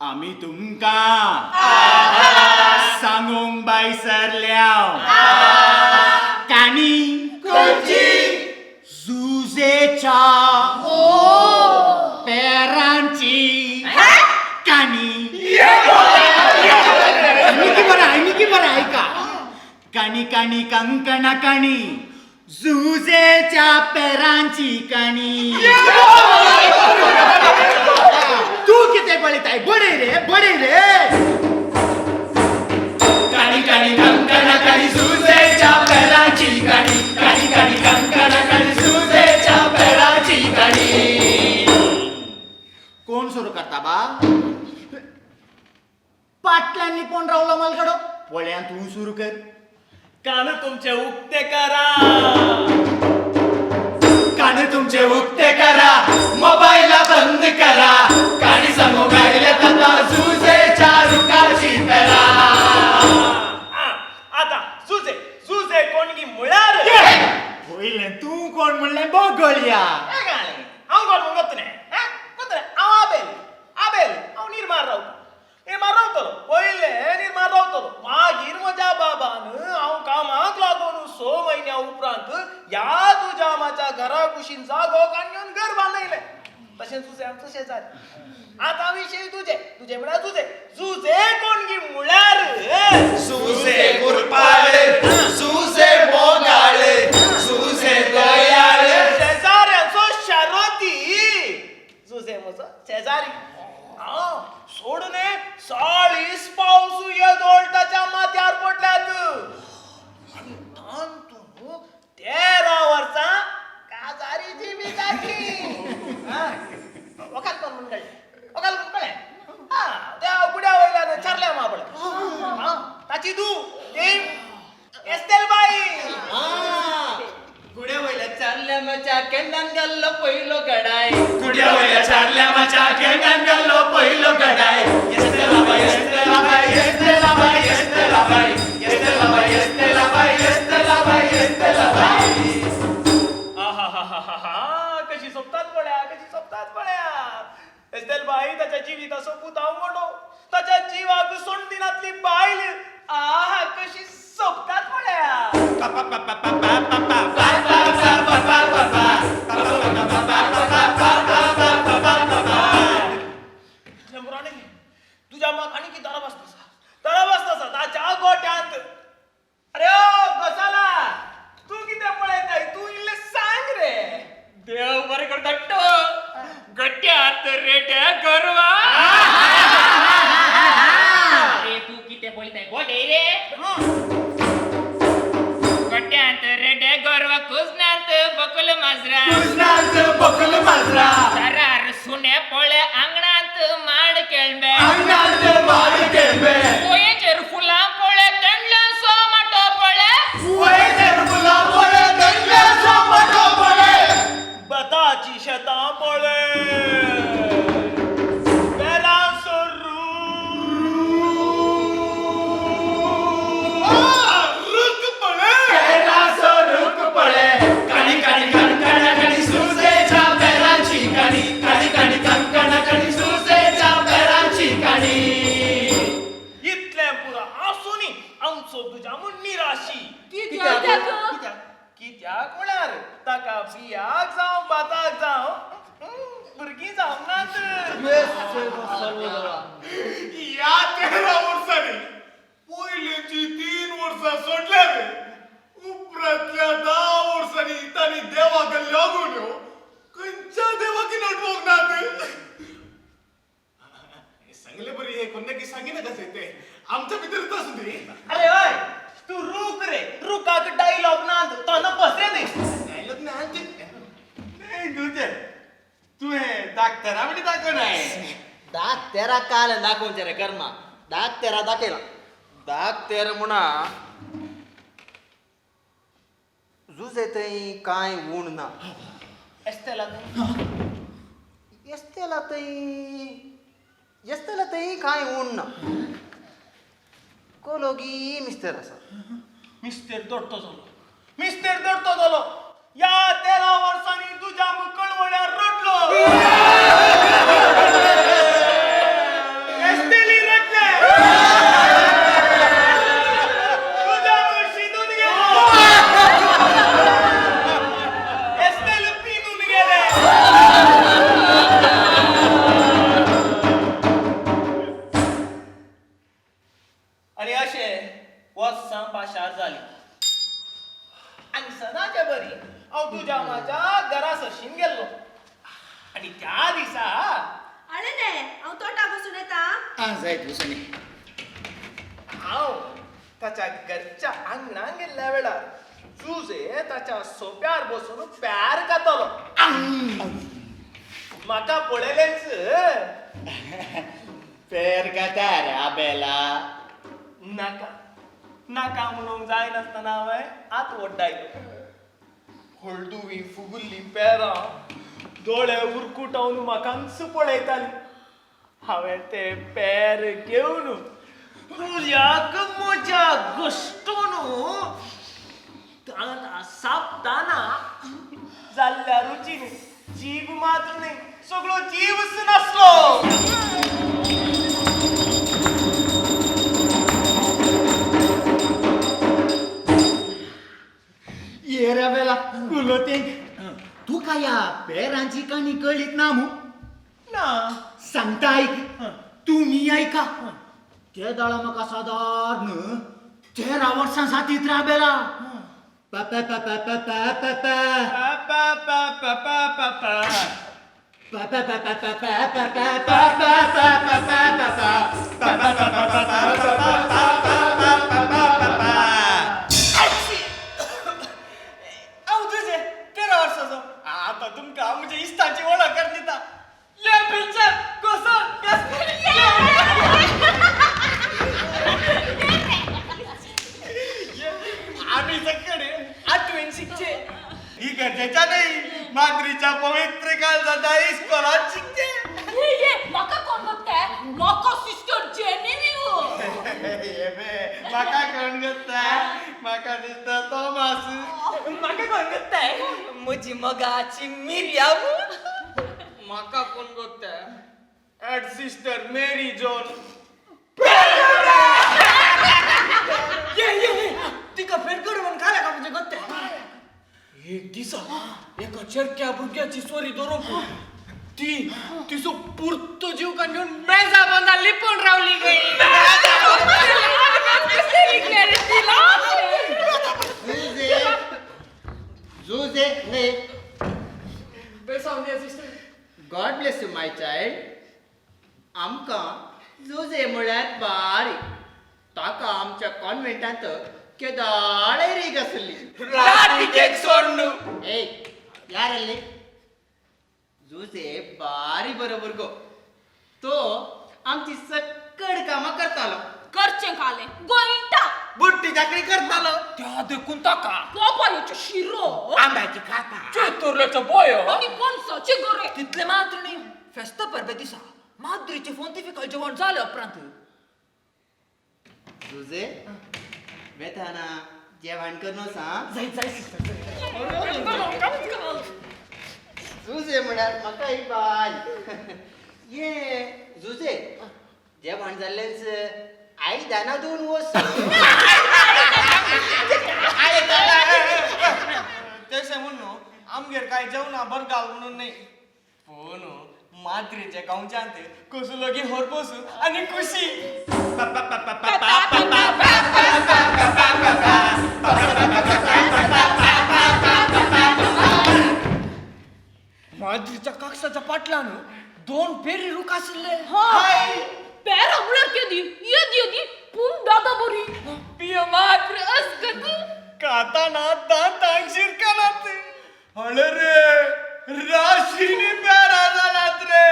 आम्ही तुमका सांगूंक बाई सरल्याव काणी जुजेच्या पेरांची काणी बरं ऐका काणी काणी कंकणा काणी जुजेच्या पेरांची काणी तू किती बळीत आहे बडे रे काणी काणी कंकणा काणी जुजेच्या पेरांची काणी काणी काणी कंकणा काणी जुजेच्या पेरांची काणी कोण सुरू करता बा पाटलांनी कोण रावला मलगडो वळ्यान तू सुरू कर कान तुमचे उक्ते करा कान तुमचे उक्ते करा मोबाईल बंद करा काणी समो गायले तता जुजेच्या रुकाची पेरा आता जुजे जुजे कोणगी मुळार होईल तू कोण म्हणले बोगोळ्या हांव कोण म्हणत नाही आबेल हांव निर्माण रावता निर्माण रावतलो पयले निर्माण रावतलो मागीर म्हज्या बाबान हांव कामाक लागून 6 म्हयन्या उपरांत ह्या तुज्या माच्या घरा कुशीन जागो काडून घर बांदयलें तशेंच तुजें आमचो शेजारी आतां विशय तुजे म्हळ्यार जुजे कोणगी मुळार सुजे गुरपाळे सुजे बोगाळे सुजे दयाळे शेजाऱ्याचो शारोती जुजे म्हजो शेजारी सोडून 40 पावसू येदोळटाच्या माथ्यार पडल्यात आनी तांतून 13 वर्सां काजारीची बी जातली वकाल कोण म्हण कळ्ळें त्या गुड्या वयल्यान चारल्या मापळे ताची तू एस्तेल बाई गुड्या वयल्या चारल्या मच्या केन्नान गेल्लो पयलो गडाय गुड्या वयल्या चारल्या माच्या केन्नान गेल्लो पयलो गडाय एस्तेला बाई एस्तेला बाई एस्तेला बाई एस्तेला बाई एस्तेला बाई एस्तेला बाई एस्तेला बाई एस्तेला बाई कशी सोबतात पळ्या एस्तेल बाई ताच्या जिविताचो पुताव म्हणो ताच्या जीवाक सोंडदिनातली बायल कशी सोबतात पळ्या तुझ्या मग आणि की दरा बसता ताच्या गोट्यांत अरे ओ बसाला तू किती पळयताय तू इल्ले सांग रे देव बरें करता गट्ट्यात रेट्या गरवा अरे तू किती पळयताय गोडे रे गट्ट्यात रेट्या गरवा कुजनात बकल माजरा सरार सुने पळे आंगणात माड केळबे पोयेचेर फुलां पळे तंडल्या सोमाटो पळे बताची शेतां पळे कित्याक म्हळ्यार ताका बियाक जावं बाताक जावं भुरगीं जावंक नात या 13 वर्सांनी पयलींची 3 वर्सां सोडल्या रे उपरांतल्या 10 वर्सांनी तांणी देवाक लागून खंयच्या देवाकी नडवंक नात सांगले बरी हे कोण की सांगिना कसे ते आमच्या भितर आसूं दी अरे हय तू रुक रे रुकाक डायलॉग नांद तो न बस रे डायलॉग ना डाक्टर आम्ही दाखव नाही दाग तेरा काल दाखवून रे कर्मा दाग तेरा दाखेला दाग तेरा म्हणा जुजे तई काय ऊन ना एस्तेला एस्तेला तई काय ऊन ना कोलोगी मिस्टर असा मिस्टर दडतो झालो या 13 वर्षांनी तुझ्या कळवळ्या रडलो एस्तेली रडले तुझ्या शिदून गेलो एस्तेल पिनून गेले आणि असे वर्षां पाशार झाली आणि सदाच्या बरी हांव तुझ्या माझ्या घरा सरशीन गेल्लो आणि त्या दिसा अरे ने हांव तोटा बसून येता जायत बसून हांव ताच्या घरच्या अंगणान गेल्ल्या वेळार जुजे ताच्या सोप्यार बसून प्यार कातलो म्हाका पळयलेंच पेर काता रे आबेला नाका नाका म्हणून जाय नासतना हांवें आत ओड्डायलो हळदुवी फुगुल्ली पेरां दोळे उरकुटावन म्हाकाच पळयताली हांवें ते पेर घेवन तुज्याक म्हज्या घश्टून ताना सापताना जाल्ल्या रुचीन जीव मात्र न्ही सगळो जीवच नासलो ये रे बेला कुलोते तू काय या पेरांची कणी कळीत ना मू ना सांगता ऐक तुम्ही ऐका ते दळा म्हाका सादारण 13 वर्सां साथीत राबेला आता तुमका म्हणजे इष्टाची ओळख कर दिता ले पिक्चर कसं आम्ही सगळे आठवण शिकचे ही गरजेच्या नाही माद्रीच्या पवित्र काळाचा इस्कोलात शिकते ये मका कोण बघताय मका सिस्टर जेनिफर माका कोण गत्ता माका दिसता तोमास माका कोण गत्ताय मुझी मगाची मिरियाम माका कोण गत्ता ऍड सिस्टर मेरी जॉन ये तिका फेरकर म्हणून खाल्या का म्हणजे गत्ता एक दिसा एका चरक्या भुरग्याची चोरी धरून तिचो पुरतो जीव का घेऊन मेजा बंदा लिपून रावली गई जुजे ने बेसावली sister God bless you my child आमकां जुजे म्हळ्यार बारी ताका आमच्या कॉन्व्हेंटांत केदाळ रीग आसली रातीक सोडणू ए यार अल्ले जुजे बारी बरोबर गो तो आमची सकड कामां करतालो करचे खाले गोइंटा बुट्टी चाकरी करतालो त्या देखून ताका पोपायाचे शिरो आंब्याची खाता चतुर्ल्याचं बोय आणि कोणसाचे गोरे तितले मात्र नाही फेस्त परबे दिसा माद्रीचे फोंतिफिकल जेवण झालं उपरांत जुजे बेताना जेवण करनो सांग जुजे म्हळ्यार म्हाका एक बाय ये जुजे जेवण जाल्लेंच आई दाना दोन वस तशें म्हणून आमगेर काय जेवणा बरगाल म्हणून नाही पूण मात्रेच्या गांवच्यांत कसो लगी होर बसू आणि खुशी माद्रीच्या काक्षाच्या पाटलान 2 फेरी रुख आसले हाय पेरा मुळर केदी येदी पूम दादा बरी पिय मात्र असकत काताना दांतांक शिरकानात हळ रे राशीनी प्यारा जालात रे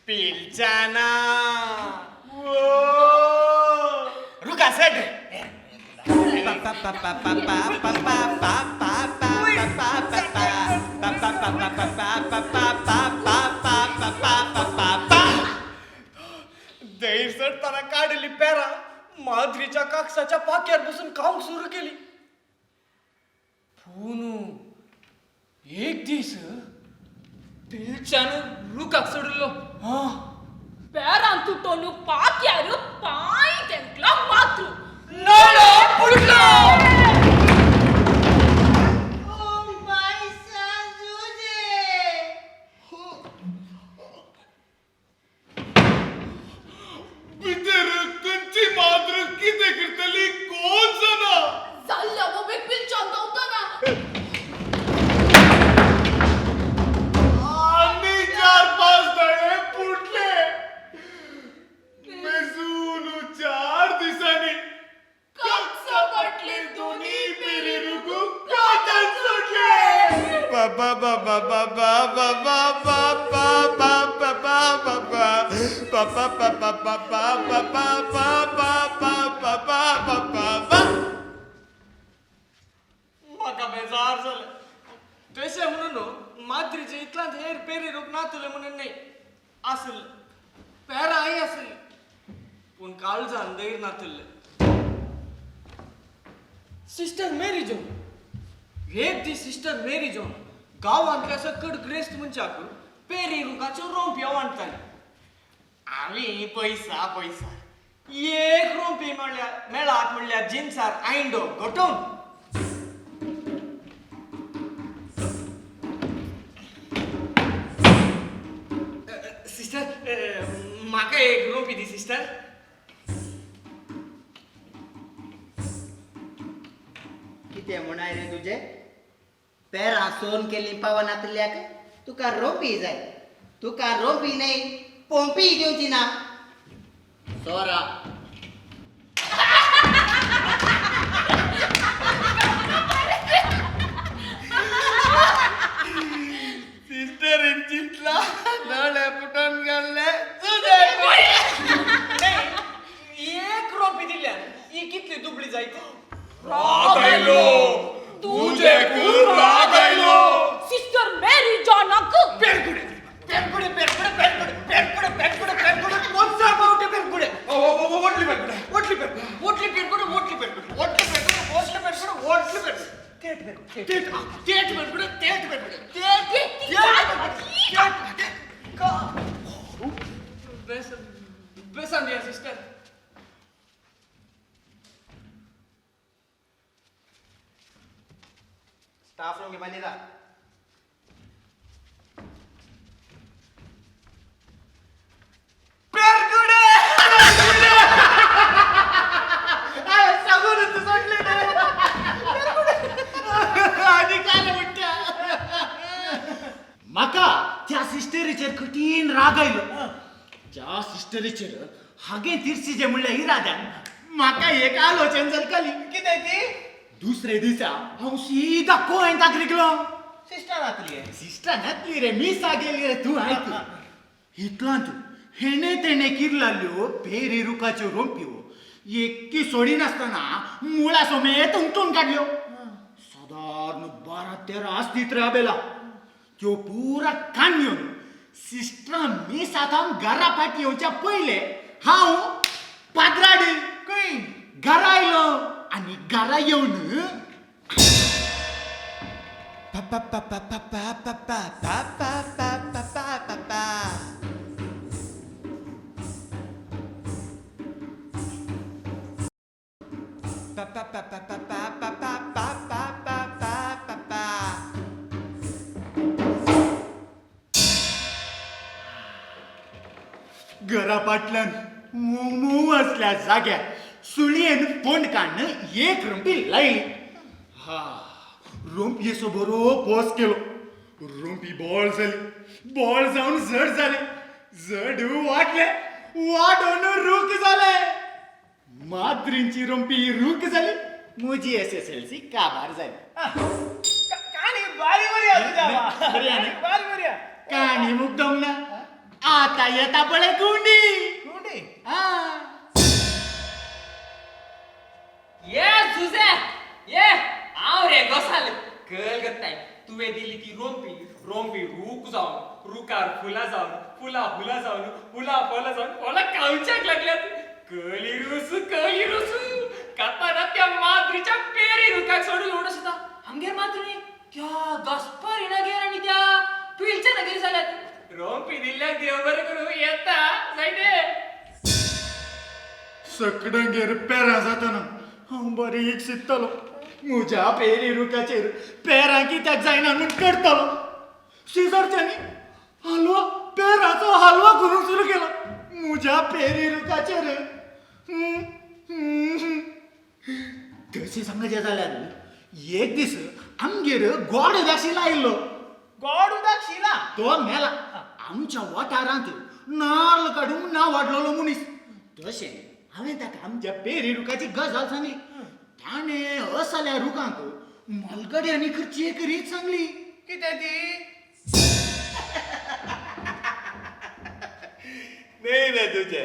पिलचाना रुका सेट दैसर तारा काढली पेरा माधुरीच्या काक्षाच्या पाक्यावर बसून काम सुरू केली पूनू एक दिस పిల్చాను రూకక్సడులో हा పేరంతుటోను పాక్యారు పాయి తెంక్ల మాత్రు नळो पुडलो कंची मात्र किती करतली कोण जाणा जाल्ल्या मोबेक पिल्चान दवताना आणि 4-5 दळे फुटले मेजून 4 दिवसांनी कक्ष पटले दोन्ही पेरे रुकू काटन सुटले बाबा बाबा बाबा बाबा बाबा बाबा बाबा बाबा बाबा बाबा बाबा बाबा बाबा म्हाका बेजार झालं तसे म्हणून माद्रीचे इतलाच हेर पेरी रूप नातुले म्हणून नाही असलं पेरा आई असली पण काळजान दैर नातुले सिस्टर मेरी जॉन एक दी सिस्टर मेरी जॉन गावांतल्या सकट ग्रेस्ट मनशाक पेरी रुकाच्यो रोंप्यो वांटताली आमी पैसा पैसा एक रोंपी मेळात म्हणल्यार जिन्सार आयंडो घटोवन सिस्टर म्हाका एक रोंपी दी सिस्टर किती म्हणाय रे तुझे पेरा सोन केली पावनातल्याक तुका रोपी जाय तुका रोपी नाही पोंपी घेवची ना सोरा सिस्टर चिंतला नळे पुटून गेले तुझे एक रोपी दिल्या ही कितली दुबळी जायती रागायलो तुझे खूप रागायलो सिस्टर मेरी जॉनक पेरकुडे पेरकुडे पेरकुडे पेरकुडे पेरकुडे पेरकुडे पेरकुडे कोणचा पावटे पेरकुडे ओटली पेरकुडे ओटली पेरकुडे ओटली पेरकुडे ओटली पेरकुडे ओटली पेरकुडे ओटली पेरकुडे ओटली पेरकुडे तेट पेरकुडे तेट पेरकुडे तेट पेरकुडे तेट का बेसन दिया सिस्टर स्टाफ रूम के बनेगा पेरकुडे सांगून तू सोडले आधी काय म्हणत्या माका त्या सिस्टरीचेर कठीण राग आयलो त्या सिस्टरीचेर हागे तिरसीचे म्हणले इराद्यान माका एक आलोचन जलकली किती ती दुसरे दिसा हांव सीधा कोयंताक निघलो सिस्टर आतली सिस्टर नातली रे मी सागेली रे तू आयक इतलांत हेणे तेणे किरलाल्यो पेरी रुकाच्यो रोंप्यो एक्की सोडी नासतना मुळा सोमेत उमटून काडल्यो साधारण 12-13 आसतीत रे आबेला त्यो पुरा काणयो सिस्टर मी साथाम घरा फाटी येवच्या पयले हांव पाद्राडी खंय घरा आयलो आणि घरा येवन घरा फाटल्यान मोव असल्या जाग्यार सुळयेन फोंड काडन एक रोंपी लायली हा रोंपयेचो बरो पोस केलो रोंपी बॉल जावन जड जाले जड वाटले वाडोन रूख जाले माद्रींची रोंपी रूक झाली मुजी SSLC काबार झाली काणी बारी बरी आहे तुझ्या बा. बरी आहे ना? बारी बरी आहे. काणी मुद्दम ना आता येता पळे गुंडी कुंडी? हा ये जुजे ये आव रे गोसाल कल गत्ताय तुवे दिली ती रोंपी रोंपी रूक जाऊन रुकार फुला जाऊन फुला फुला जाऊन फुला फुला जाऊन मला कावच्याक लागल्यात कली रुसू काताना त्या माद्रीच्या पेरी रुकाक सोडून ओढत होता आमगेर माद्री क्या गस्पारी ना गेर आणि त्या पिलच्या नगरी झाल्यात रोंपी दिल्या देव बरं करू येता जायते सकडंगेर पेरा जाताना हांव बरी एक शिकतलो म्हज्या पेरी रुकाचेर पेरां कित्याक जायना म्हूण करतलो शेजारच्यांनी हलवा पेराचो हलवा करूंक सुरू केलो म्हज्या पेरी रुकाचेर तशें सांगचें जाल्यार एक दीस आमगेर गोड दाशी लायिल्लो गोड उदक शिला. तो मेला आमच्या वाठारांत नाल्ल काडूंक ना वाडलेलो मनीस तशें हांवें ताका आमच्या पेरी रुखाची गजाल सांगली ताणें असल्या रुखांक मलगडे आनी खर्ची एक रीत सांगली कितें ती? नाही रे तुझे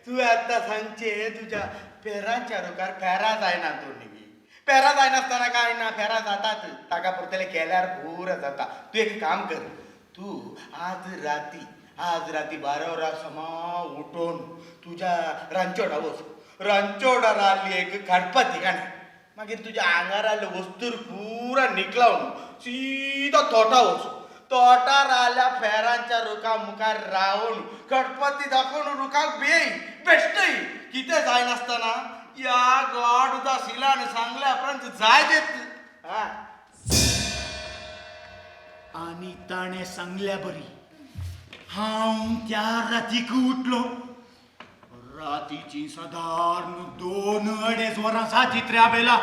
तू आता सांगचे तुझ्या पेरांच्या रुकार फेरा जायना तू निगी फेरा जायनासतना काय ना फेरा जातात ताका पुरतले केल्यार पुरा जाता तू एक काम कर तू आज राती 12 वरां समा उठून तुझ्या रांचोडा वच रांचोडा राली एक काडपाती गाणें मागीर तुज्या आंगार आले वस्तूर पुरा निकलावन सीदा तोटा वच तोटार आल्या फेरांच्या रुखा मुखार रावून गणपती दाखोवन रुखाक बेश्टय कितें जायनासतना या गॉड उदा शिलान सांगल्या उपरांत जाय देत हा आनी ताणें सांगल्या बरी हांव त्या रातीक उठलो रातीची सादारण 2-2.5 वरां साजित्र्या बेला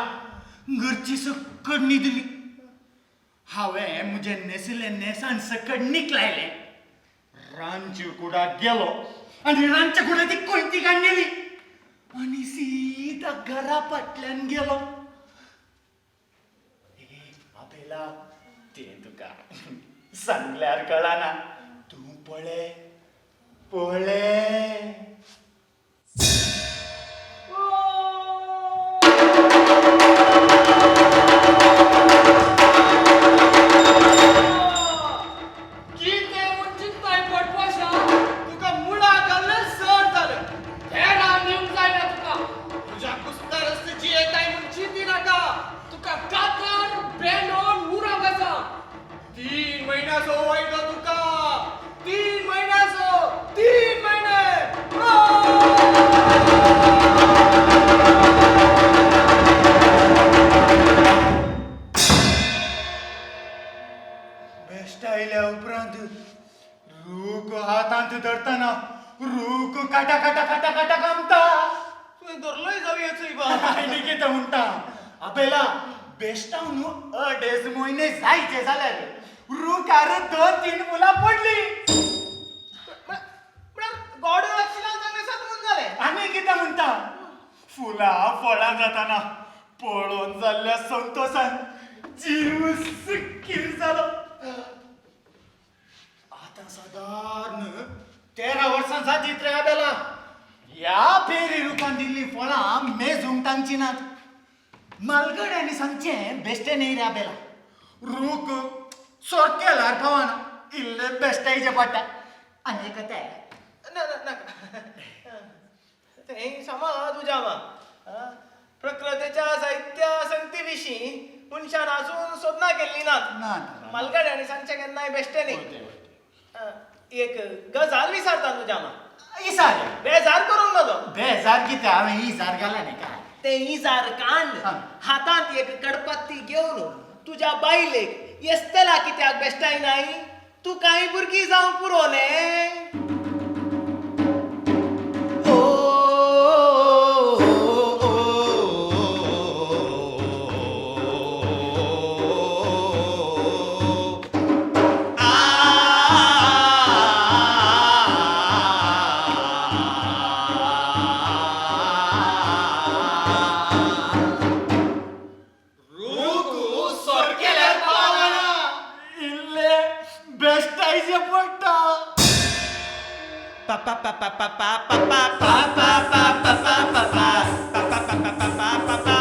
घरची सकड न्हिदली हांवें म्हजे नेसिल्ले नेसान सकड निकलायले रांदचे कुडाक गेलो आनी रांदच्या कुडाची कोयती काडलेली आनी सीदा घरा फाटल्यान गेलो बाबेला तें तुका सांगल्यार कळना तूं पळय तुका मुळा घालून सर जालें फेरा नेऊन जायना तुका तुज्या कुस्ता रस्त्याची येताय म्हूण चिंती नाका तुका कातरान बेंडोन उरा वचा 3 महिन्याचो वयलो तुका 3 महिन्याचो 3 महिने बेश्ट आयल्या उपरांत रूख हातांत धरतना रूख काटा कामता तुवें धरलोय जावयाचोय बा. आनी कितें म्हणटा आपेला बेश्टाव न्हू 2.5 म्हयने जायचे जाल्यार रूखार 2-3 मुलां पडली म्हळ्यार गोड उदक शिलान सांगल्यार म्हूण जालें. आनी कितें म्हणटा फुलां फळां जाताना पळोवन जाल्ल्या संतोशान जीव सुखीर जालो आतां सादारण 13 वर्सां जातीत रे आबेला ह्या फेरी रुपान दिल्लीं फळां मेजूंक तांची नात मालगड्यांनी सांगचें बेश्टें न्ही रे आबेला रूख सोड केल्यार फावाना इल्ले बेश्टायचे पडटा आनी कतें नाका तें समज तुज्या मा प्रकृतीच्या साहित्य संगती विशीं मनशान अजून सोदना केल्ली नात. नात. मालगड्यांनी सांगचें केन्नाय बेश्टें न्ही. एक गजाल विचारता तुज्या मा इसार बेजार करूंक नजो. बेजार कितें हांवें इसार घाला न्ही काय ते इजार कांड हा. हातांत एक कडपत्ती घेवन तुज्या बायलेक येस्तला कित्याक बेश्टाय नाही तू काही भुरगीं जावंक पुरो न्ही. पा पा पा पा पा पा पा पा पा पा पा पा पा पा पा पा पा पा पा